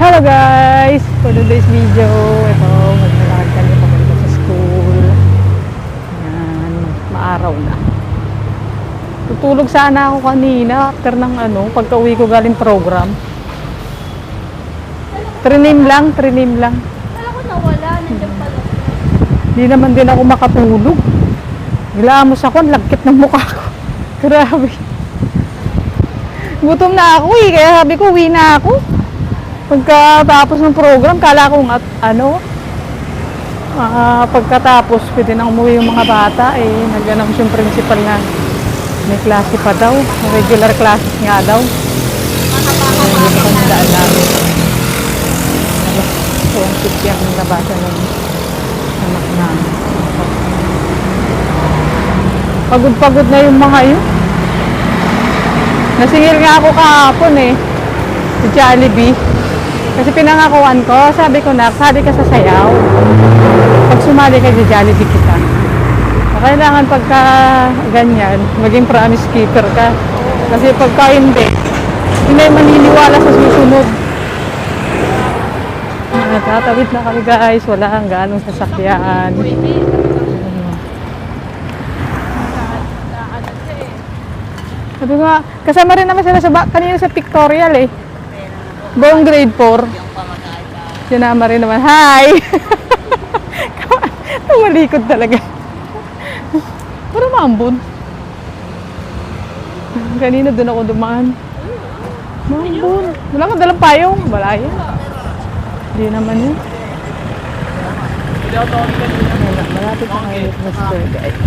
Hello guys! For today's video, ito, maglalakad kami papunta sa school. Ayan, maaraw na. Tutulog sana ako kanina after ng pagka-uwi ko galing program. Trinim lang. Kala ko nawala, nandiyan pala. Hindi naman din ako makatulog. Gilamos ako, ang lagkit ng mukha ko. Grabe. Gutom na ako kaya sabi ko, uwi na ako. Pagkatapos ng program, kala ko pagkatapos pwede na umuwi yung mga bata, nag-announce yung principal na may klase pa daw, regular classes nga daw. Hindi ko nandaan namin. So, ang tip yung nabasa ng anak namin. Pagod-pagod na yung mga yun. Nasingil nga ako kahapon sa Jollibee. Kasi pinangakuan ko, sabi ko sali ka sa sayaw. Pag sumali ka sa Jollibee kita. Kailangan pagka ganyan, maging promise keeper ka. Kasi pagka hindi maniniwala sa susunod. Tatawid na kami guys, wala ang ganong sasakyan. Sabi ko kasama rin naman sila kanina sa pictorial buong grade 4. Sinama rin naman. Hi! Tumalikod talaga. Pero maambon. Kanina doon ako dumaan. Maambon. Wala kang dalang payong. Wala yan. Hindi naman yun. Malapit na kayo na school guys.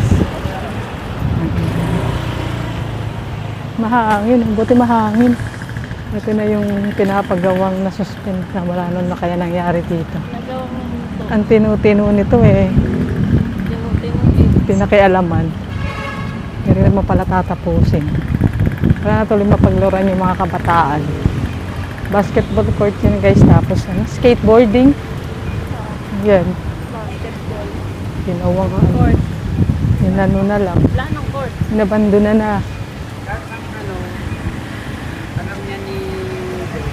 Mahangin. Buti mahangin. Ito na yung pinapagawang na-suspend na wala nun na kaya nangyari dito. Ang tinu-tinu nito pinakialaman. Hindi naman pala tatapusin. Wala na tuloy mapaglaruan yung mga kabataan. Basketball court yun guys, tapos skateboarding. Yan. Ginawang Court. Inano na lang. Wala ng court. Inabando na.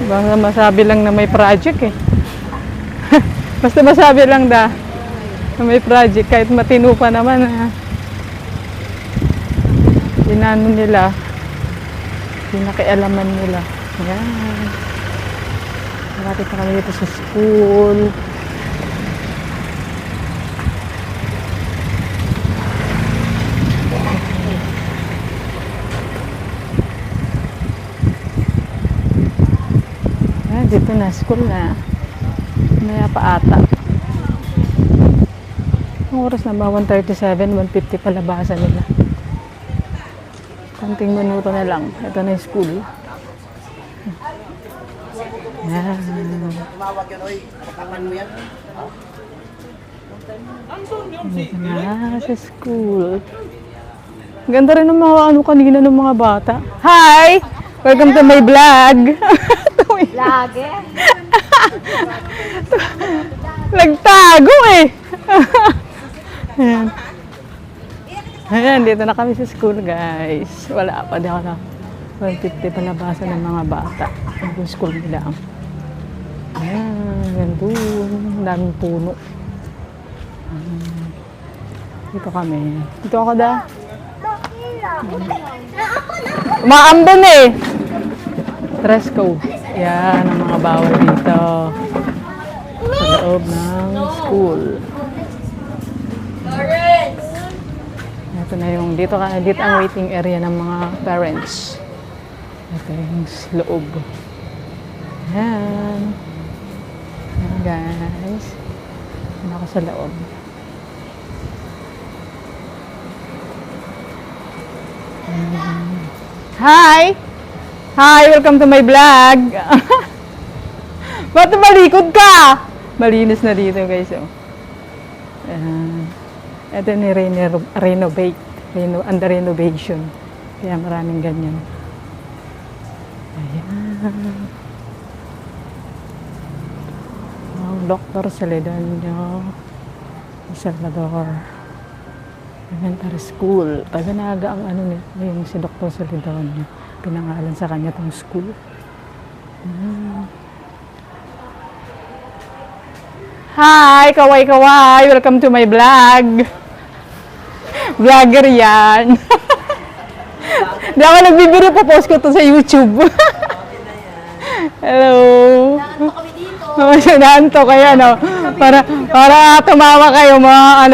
Baka masabi lang na may project Basta masabi lang na may project kahit matino pa naman Inano nila. Pinakialaman nila. Yan. Malapit na kami dito sa school. Dito na, school na. Maya pa ata. Ang oras na ba? 1:37, 1:50 palabasan nila. Konting minuto na lang. Ito na yung school. Yan. Dito na sa school. Ganda rin ng mga kanina ng mga bata. Hi! Welcome to my vlog. Lagi. Nagtago Ayan. Ayan, dito na kami sa school guys. Wala pa din ako na 1:50 palabasan ng mga bata. Yung school nila. Ayan, yan doon. Daming puno. Dito kami. Dito ako Umaambon Dress code. Yan ang mga bawal dito sa loob ng school. Ito na yung dito ang waiting area ng mga parents. Ito yung loob. Yan. Yan guys. Yan ako sa loob. Hi! Hi! Welcome to my vlog! Ba't malikod ka? Malinis na dito guys. Ito ni-renovate. Under renovation. Kaya maraming ganyan. Ayan. Ang Dr. Celedonio Salvador Elementary School. Taga-Naga ang yung si Dr. Celedonio. Pinangalan sa kanya tong school. Hi, kaway-kaway. Welcome to my vlog. Vlogger yan. Di ako nagbibiro, post ko to sa YouTube. Hello. Nakanto kami dito. Nanto kaya no. Para tumawa kayo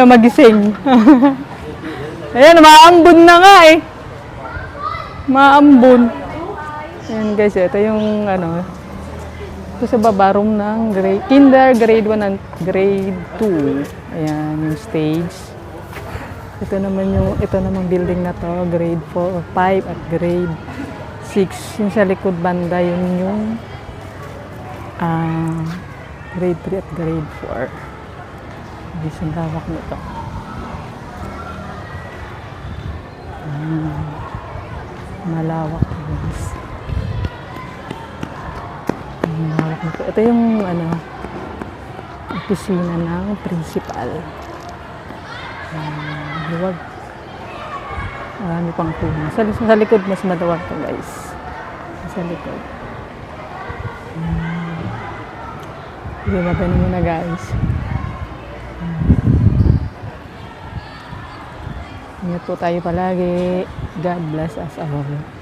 magising. Ayan, maambon na nga eh. Maambon. Ayan guys, ito yung ito sa baba room ng kinder, grade 1 and grade 2. Ayan, yung stage. Ito naman building na to, grade 4, 5 at grade 6. Yung sa likod banda, yun yung grade 3 at grade 4. Guys, ang lawak nito. Malawak guys. Malawak nito. Ito yung opisina ng principal. Luwag. Marami pang puno. Sa likod mas maluwag to guys. Sa likod. Ibababa muna guys. Ingat po tayo palagi. God bless us all.